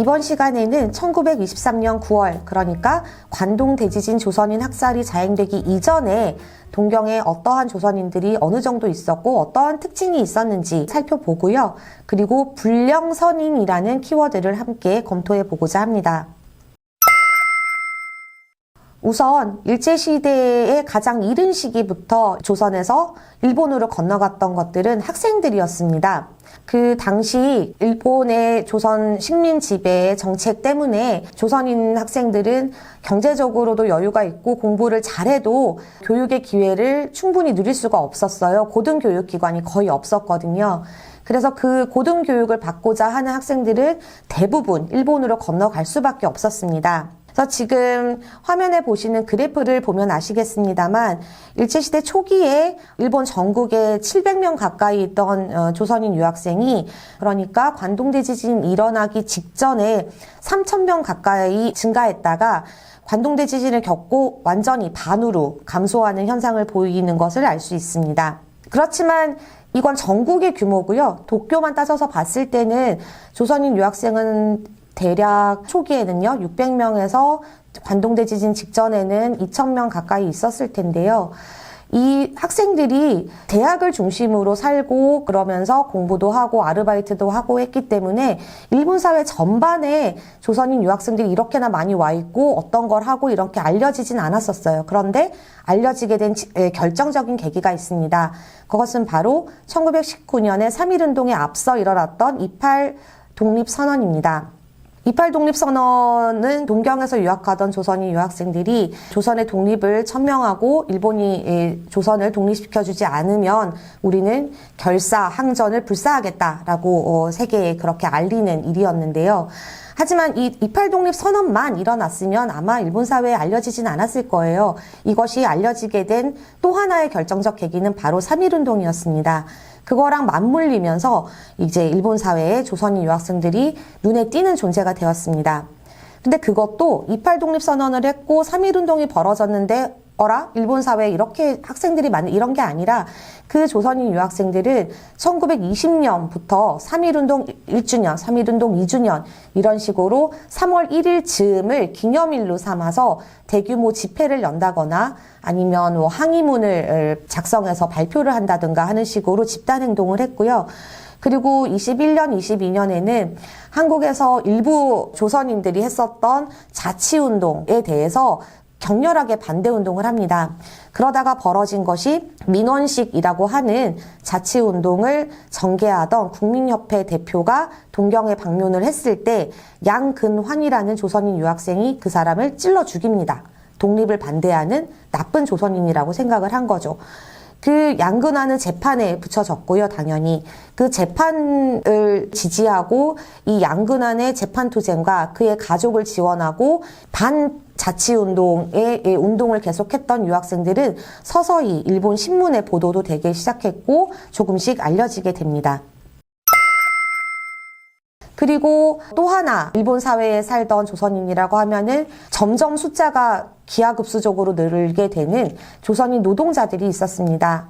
이번 시간에는 1923년 9월, 그러니까 관동 대지진 조선인 학살이 자행되기 이전에 동경에 어떠한 조선인들이 어느 정도 있었고 어떠한 특징이 있었는지 살펴보고요. 그리고 불령선인이라는 키워드를 함께 검토해 보고자 합니다. 우선 일제시대의 가장 이른 시기부터 조선에서 일본으로 건너갔던 것들은 학생들이었습니다. 그 당시 일본의 조선 식민 지배 정책 때문에 조선인 학생들은 경제적으로도 여유가 있고 공부를 잘해도 교육의 기회를 충분히 누릴 수가 없었어요. 고등교육기관이 거의 없었거든요. 그래서 그 고등교육을 받고자 하는 학생들은 대부분 일본으로 건너갈 수밖에 없었습니다. 그래서 지금 화면에 보시는 그래프를 보면 아시겠습니다만 일제시대 초기에 일본 전국에 700명 가까이 있던 조선인 유학생이 그러니까 관동대지진이 일어나기 직전에 3,000명 가까이 증가했다가 관동대지진을 겪고 완전히 반으로 감소하는 현상을 보이는 것을 알 수 있습니다. 그렇지만 이건 전국의 규모고요. 도쿄만 따져서 봤을 때는 조선인 유학생은 대략 초기에는요, 600명에서 관동대지진 직전에는 2,000명 가까이 있었을 텐데요. 이 학생들이 대학을 중심으로 살고 그러면서 공부도 하고 아르바이트도 하고 했기 때문에 일본 사회 전반에 조선인 유학생들이 이렇게나 많이 와 있고 어떤 걸 하고 이렇게 알려지진 않았었어요. 그런데 알려지게 된 결정적인 계기가 있습니다. 그것은 바로 1919년에 3.1운동에 앞서 일어났던 28 독립선언입니다. 28 독립선언은 동경에서 유학하던 조선인 유학생들이 조선의 독립을 천명하고 일본이 조선을 독립시켜주지 않으면 우리는 항전을 불사하겠다라고 세계에 그렇게 알리는 일이었는데요. 하지만 이 28 독립선언만 일어났으면 아마 일본 사회에 알려지진 않았을 거예요. 이것이 알려지게 된 또 하나의 결정적 계기는 바로 3.1운동이었습니다. 그거랑 맞물리면서 이제 일본 사회에 조선인 유학생들이 눈에 띄는 존재가 되었습니다. 근데 그것도 28 독립선언을 했고 3.1운동이 벌어졌는데 일본 사회에 이렇게 학생들이 많은 이런 게 아니라 그 조선인 유학생들은 1920년부터 3.1운동 1주년, 3.1운동 2주년 이런 식으로 3월 1일 즈음을 기념일로 삼아서 대규모 집회를 연다거나 아니면 항의문을 작성해서 발표를 한다든가 하는 식으로 집단행동을 했고요. 그리고 21년, 22년에는 한국에서 일부 조선인들이 했었던 자치운동에 대해서 격렬하게 반대운동을 합니다. 그러다가 벌어진 것이 민원식이라고 하는 자치운동을 전개하던 국민협회 대표가 동경에 방문을 했을 때 양근환이라는 조선인 유학생이 그 사람을 찔러 죽입니다. 독립을 반대하는 나쁜 조선인이라고 생각을 한 거죠. 그 양근환은 재판에 붙여졌고요, 당연히. 그 재판을 지지하고 이 양근환의 재판투쟁과 그의 가족을 지원하고 반자치운동의 운동을 계속했던 유학생들은 서서히 일본 신문의 보도도 되기 시작했고 조금씩 알려지게 됩니다. 그리고 또 하나 일본 사회에 살던 조선인이라고 하면은 점점 숫자가 기하급수적으로 늘게 되는 조선인 노동자들이 있었습니다.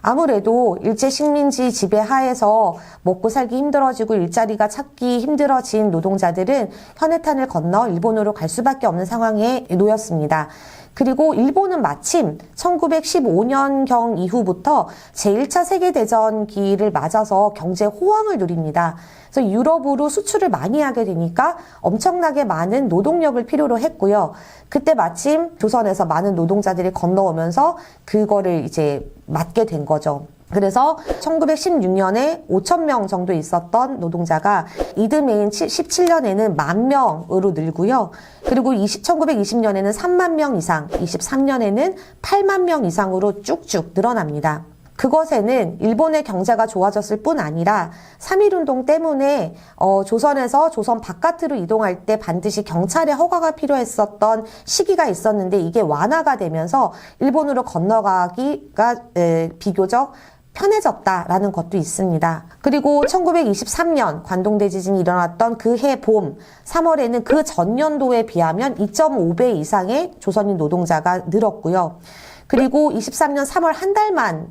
아무래도 일제 식민지 지배 하에서 먹고 살기 힘들어지고 일자리가 찾기 힘들어진 노동자들은 현해탄을 건너 일본으로 갈 수밖에 없는 상황에 놓였습니다. 그리고 일본은 마침 1915년경 이후부터 제1차 세계대전기를 맞아서 경제 호황을 누립니다. 그래서 유럽으로 수출을 많이 하게 되니까 엄청나게 많은 노동력을 필요로 했고요. 그때 마침 조선에서 많은 노동자들이 건너오면서 그거를 이제 맞게 된 거죠. 그래서 1916년에 5,000명 정도 있었던 노동자가 이듬해인 17년에는 10,000명으로 늘고요. 그리고 1920년에는 3만 명 이상, 23년에는 8만 명 이상으로 쭉쭉 늘어납니다. 그것에는 일본의 경제가 좋아졌을 뿐 아니라 3.1운동 때문에 조선에서 조선 바깥으로 이동할 때 반드시 경찰의 허가가 필요했었던 시기가 있었는데 이게 완화가 되면서 일본으로 건너가기가 비교적 편해졌다라는 것도 있습니다. 그리고 1923년 관동대지진이 일어났던 그 해 봄 3월에는 그 전년도에 비하면 2.5배 이상의 조선인 노동자가 늘었고요. 그리고 23년 3월 한 달만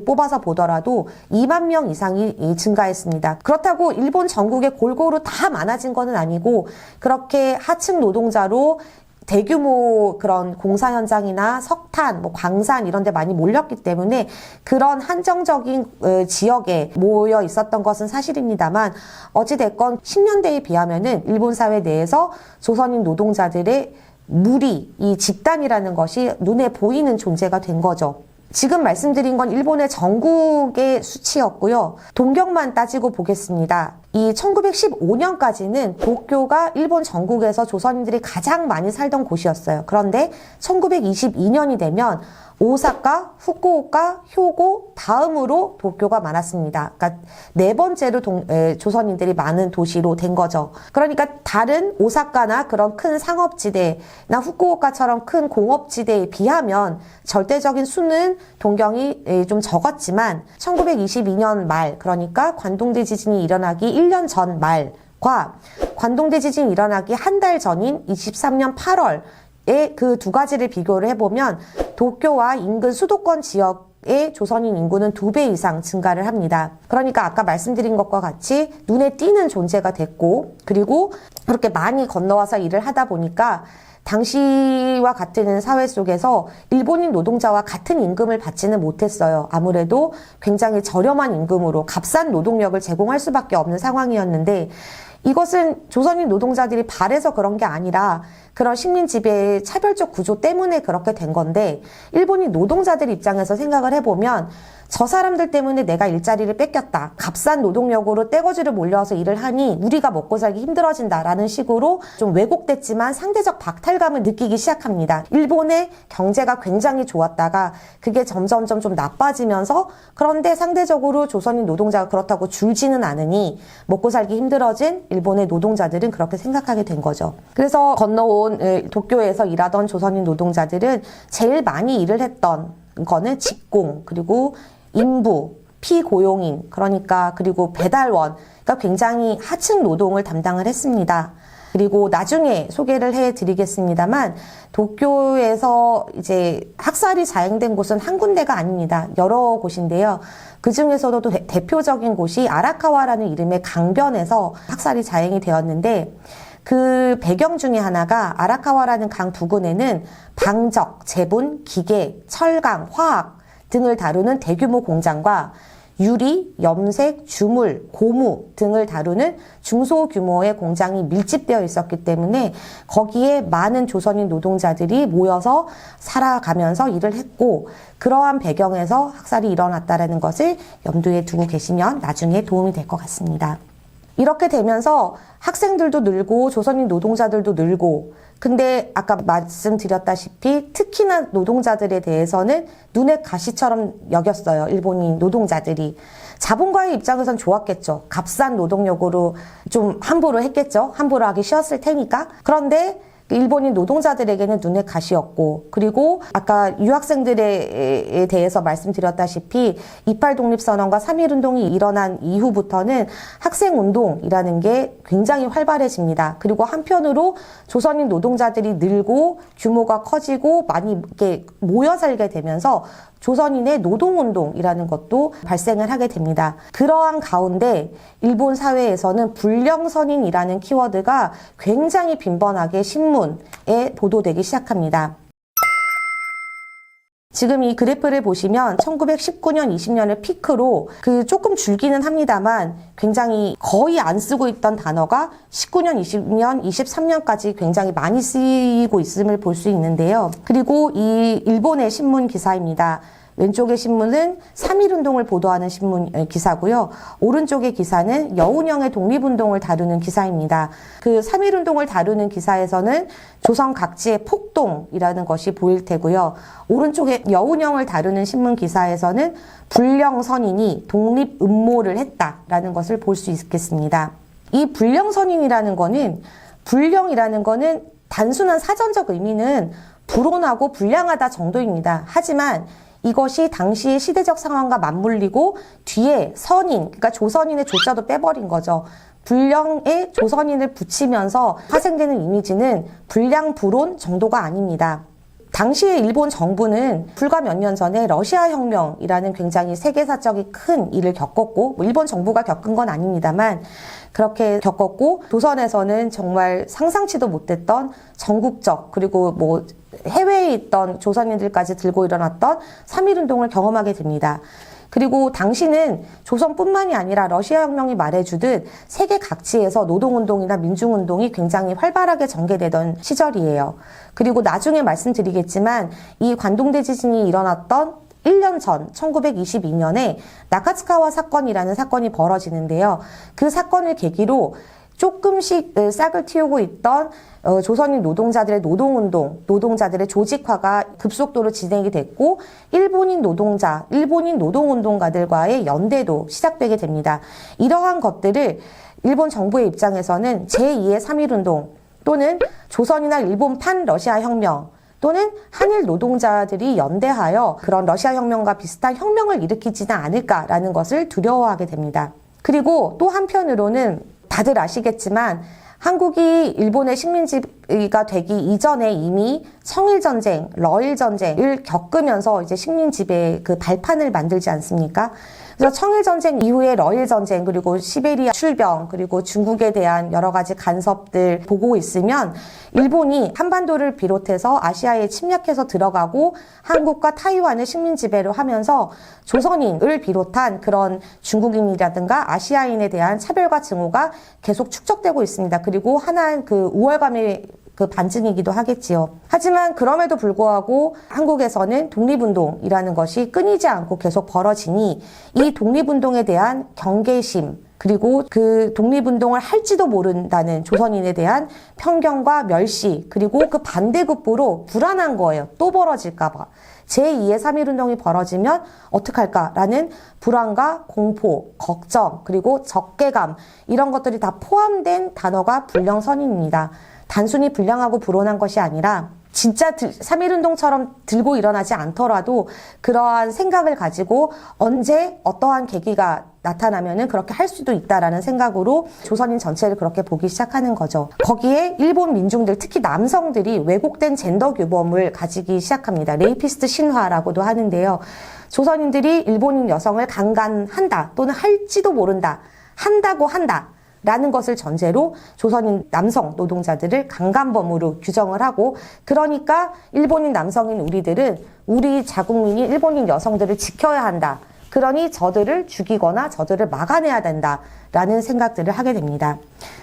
뽑아서 보더라도 2만 명 이상이 증가했습니다. 그렇다고 일본 전국에 골고루 다 많아진 것은 아니고 그렇게 하층 노동자로 대규모 그런 공사 현장이나 석탄, 광산 이런 데 많이 몰렸기 때문에 그런 한정적인 지역에 모여 있었던 것은 사실입니다만 어찌됐건 10년대에 비하면은 일본 사회 내에서 조선인 노동자들의 무리, 이 집단이라는 것이 눈에 보이는 존재가 된 거죠. 지금 말씀드린 건 일본의 전국의 수치였고요. 동경만 따지고 보겠습니다. 이 1915년까지는 도쿄가 일본 전국에서 조선인들이 가장 많이 살던 곳이었어요. 그런데 1922년이 되면 오사카, 후쿠오카, 효고 다음으로 도쿄가 많았습니다. 그러니까 네 번째로 조선인들이 많은 도시로 된 거죠. 그러니까 다른 오사카나 그런 큰 상업지대나 후쿠오카처럼 큰 공업지대에 비하면 절대적인 수는 동경이 좀 적었지만 1922년 말, 그러니까 관동대 지진이 일어나기 1년 전 말과 관동대 지진이 일어나기 한 달 전인 23년 8월 그 두 가지를 비교를 해보면 도쿄와 인근 수도권 지역의 조선인 인구는 2배 이상 증가를 합니다. 그러니까 아까 말씀드린 것과 같이 눈에 띄는 존재가 됐고 그리고 그렇게 많이 건너와서 일을 하다 보니까 당시와 같은 사회 속에서 일본인 노동자와 같은 임금을 받지는 못했어요. 아무래도 굉장히 저렴한 임금으로 값싼 노동력을 제공할 수밖에 없는 상황이었는데 이것은 조선인 노동자들이 바래서 그런 게 아니라 그런 식민 지배의 차별적 구조 때문에 그렇게 된 건데 일본인 노동자들 입장에서 생각을 해보면 저 사람들 때문에 내가 일자리를 뺏겼다. 값싼 노동력으로 떼거지로 몰려와서 일을 하니 우리가 먹고 살기 힘들어진다라는 식으로 좀 왜곡됐지만 상대적 박탈감을 느끼기 시작합니다. 일본의 경제가 굉장히 좋았다가 그게 점점점 좀 나빠지면서 그런데 상대적으로 조선인 노동자가 그렇다고 줄지는 않으니 먹고 살기 힘들어진 일본의 노동자들은 그렇게 생각하게 된 거죠. 그래서 건너온 도쿄에서 일하던 조선인 노동자들은 제일 많이 일을 했던 거는 직공, 그리고 인부, 피고용인, 그리고 배달원, 그러니까 굉장히 하층 노동을 담당을 했습니다. 그리고 나중에 소개를 해드리겠습니다만 도쿄에서 이제 학살이 자행된 곳은 한 군데가 아닙니다. 여러 곳인데요. 그 중에서도 대표적인 곳이 아라카와라는 이름의 강변에서 학살이 자행이 되었는데 그 배경 중에 하나가 아라카와라는 강 부근에는 방적, 제분, 기계, 철강, 화학 등을 다루는 대규모 공장과 유리, 염색, 주물, 고무 등을 다루는 중소규모의 공장이 밀집되어 있었기 때문에 거기에 많은 조선인 노동자들이 모여서 살아가면서 일을 했고 그러한 배경에서 학살이 일어났다는 것을 염두에 두고 계시면 나중에 도움이 될 것 같습니다. 이렇게 되면서 학생들도 늘고 조선인 노동자들도 늘고 근데 아까 말씀드렸다시피 특히나 노동자들에 대해서는 눈의 가시처럼 여겼어요. 일본인 노동자들이. 자본가의 입장에선 좋았겠죠. 값싼 노동력으로 좀 함부로 했겠죠. 함부로 하기 쉬웠을 테니까. 그런데 일본인 노동자들에게는 눈의 가시였고 그리고 아까 유학생들에 대해서 말씀드렸다시피 28 독립선언과 3.1운동이 일어난 이후부터는 학생운동이라는 게 굉장히 활발해집니다. 그리고 한편으로 조선인 노동자들이 늘고 규모가 커지고 많이 이렇게 모여 살게 되면서 조선인의 노동운동이라는 것도 발생을 하게 됩니다. 그러한 가운데 일본 사회에서는 불령선인이라는 키워드가 굉장히 빈번하게 신문에 보도되기 시작합니다. 지금 이 그래프를 보시면 1919년, 20년을 피크로 조금 줄기는 합니다만 굉장히 거의 안 쓰고 있던 단어가 19년, 20년, 23년까지 굉장히 많이 쓰이고 있음을 볼 수 있는데요. 그리고 이 일본의 신문 기사입니다. 왼쪽의 신문은 3.1운동을 보도하는 신문 기사고요. 오른쪽의 기사는 여운형의 독립운동을 다루는 기사입니다. 그 3.1운동을 다루는 기사에서는 조선 각지의 폭동이라는 것이 보일 테고요. 오른쪽에 여운형을 다루는 신문 기사에서는 불령선인이 독립 음모를 했다라는 것을 볼 수 있겠습니다. 이 불령선인이라는 거는 불령이라는 거는 단순한 사전적 의미는 불온하고 불량하다 정도입니다. 하지만 이것이 당시의 시대적 상황과 맞물리고 뒤에 선인, 그러니까 조선인의 조자도 빼버린 거죠. 불령에 조선인을 붙이면서 파생되는 이미지는 불량 불온 정도가 아닙니다. 당시에 일본 정부는 불과 몇 년 전에 러시아 혁명이라는 굉장히 세계사적인 큰 일을 겪었고, 뭐 일본 정부가 겪은 건 아닙니다만 그렇게 겪었고, 조선에서는 정말 상상치도 못했던 전국적, 그리고 뭐 해외에 있던 조선인들까지 들고 일어났던 3.1운동을 경험하게 됩니다. 그리고 당시는 조선뿐만이 아니라 러시아 혁명이 말해주듯 세계 각지에서 노동운동이나 민중운동이 굉장히 활발하게 전개되던 시절이에요. 그리고 나중에 말씀드리겠지만 이 관동대지진이 일어났던 1년 전 1922년에 나카츠카와 사건이라는 사건이 벌어지는데요. 그 사건을 계기로 조금씩 싹을 틔우고 있던 조선인 노동자들의 노동운동, 노동자들의 조직화가 급속도로 진행이 됐고, 일본인 노동자, 일본인 노동운동가들과의 연대도 시작되게 됩니다. 이러한 것들을 일본 정부의 입장에서는 제2의 3.1운동 또는 조선이나 일본 판 러시아 혁명 또는 한일 노동자들이 연대하여 그런 러시아 혁명과 비슷한 혁명을 일으키지는 않을까라는 것을 두려워하게 됩니다. 그리고 또 한편으로는 다들 아시겠지만 한국이 일본의 식민지가 되기 이전에 이미 청일전쟁, 러일전쟁을 겪으면서 이제 식민지배의 그 발판을 만들지 않습니까? 그래서 청일전쟁 이후에 러일전쟁, 그리고 시베리아 출병, 그리고 중국에 대한 여러 가지 간섭들 보고 있으면 일본이 한반도를 비롯해서 아시아에 침략해서 들어가고 한국과 타이완을 식민지배로 하면서 조선인을 비롯한 그런 중국인이라든가 아시아인에 대한 차별과 증오가 계속 축적되고 있습니다. 그리고 하나의 그 우월감의 그 반증이기도 하겠지요. 하지만 그럼에도 불구하고 한국에서는 독립운동이라는 것이 끊이지 않고 계속 벌어지니 이 독립운동에 대한 경계심, 그리고 그 독립운동을 할지도 모른다는 조선인에 대한 편견과 멸시, 그리고 그 반대급부로 불안한 거예요. 또 벌어질까봐. 제2의 3.1운동이 벌어지면 어떡할까라는 불안과 공포, 걱정, 그리고 적개감, 이런 것들이 다 포함된 단어가 불령선언입니다. 단순히 불량하고 불온한 것이 아니라 진짜 3.1운동처럼 들고 일어나지 않더라도 그러한 생각을 가지고 언제 어떠한 계기가 나타나면은 그렇게 할 수도 있다라는 생각으로 조선인 전체를 그렇게 보기 시작하는 거죠. 거기에 일본 민중들, 특히 남성들이 왜곡된 젠더 규범을 가지기 시작합니다. 레이피스트 신화라고도 하는데요. 조선인들이 일본인 여성을 강간한다 또는 할지도 모른다, 한다고 한다 라는 것을 전제로 조선인 남성 노동자들을 강간범으로 규정을 하고, 그러니까 일본인 남성인 우리들은 우리 자국민이 일본인 여성들을 지켜야 한다. 그러니 저들을 죽이거나 저들을 막아내야 된다라는 생각들을 하게 됩니다.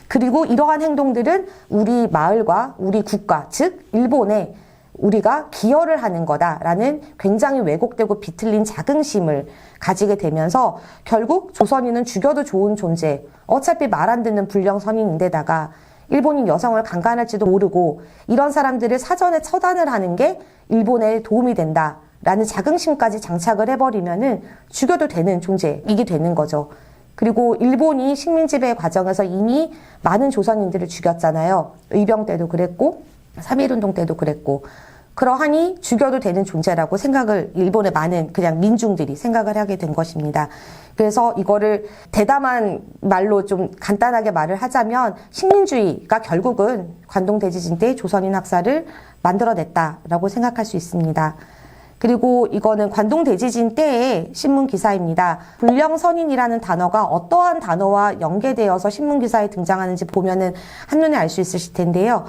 그리고 이러한 행동들은 우리 마을과 우리 국가, 즉 일본에 우리가 기여를 하는 거다라는 굉장히 왜곡되고 비틀린 자긍심을 가지게 되면서 결국 조선인은 죽여도 좋은 존재, 어차피 말 안 듣는 불령선인인데다가 일본인 여성을 강간할지도 모르고 이런 사람들을 사전에 처단을 하는 게 일본에 도움이 된다라는 자긍심까지 장착을 해버리면은 죽여도 되는 존재이게 되는 거죠. 그리고 일본이 식민지배 과정에서 이미 많은 조선인들을 죽였잖아요. 의병 때도 그랬고 3.1운동 때도 그랬고, 그러하니 죽여도 되는 존재라고 생각을 일본의 많은 그냥 민중들이 생각을 하게 된 것입니다. 그래서 이거를 대담한 말로 좀 간단하게 말을 하자면 식민주의가 결국은 관동대지진 때 조선인 학살을 만들어냈다라고 생각할 수 있습니다. 그리고 이거는 관동대지진 때의 신문 기사입니다. 불령선인이라는 단어가 어떠한 단어와 연계되어서 신문 기사에 등장하는지 보면은 한눈에 알 수 있으실 텐데요.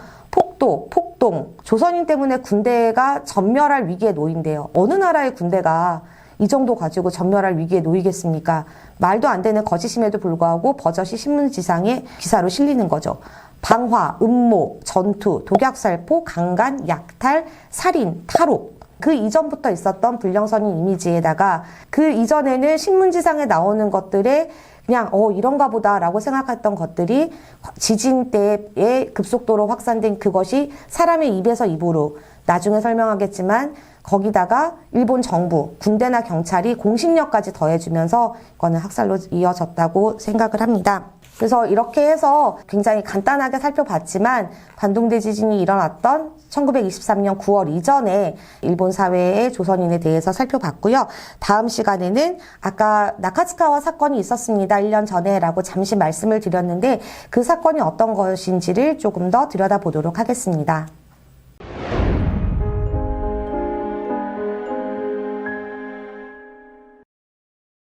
폭동, 조선인 때문에 군대가 전멸할 위기에 놓인대요. 어느 나라의 군대가 이 정도 가지고 전멸할 위기에 놓이겠습니까? 말도 안 되는 거짓임에도 불구하고 버젓이 신문지상에 기사로 실리는 거죠. 방화, 음모, 전투, 독약살포, 강간, 약탈, 살인, 탈옥. 그 이전부터 있었던 불령선인 이미지에다가 그 이전에는 신문지상에 나오는 것들에 그냥 이런가 보다라고 생각했던 것들이 지진 때에 급속도로 확산된 그것이 사람의 입에서 입으로, 나중에 설명하겠지만 거기다가 일본 정부, 군대나 경찰이 공신력까지 더해주면서 이거는 학살로 이어졌다고 생각을 합니다. 그래서 이렇게 해서 굉장히 간단하게 살펴봤지만 관동대지진이 일어났던 1923년 9월 이전에 일본 사회의 조선인에 대해서 살펴봤고요. 다음 시간에는 아까 나카츠카와 사건이 있었습니다. 1년 전에 라고 잠시 말씀을 드렸는데 그 사건이 어떤 것인지를 조금 더 들여다보도록 하겠습니다.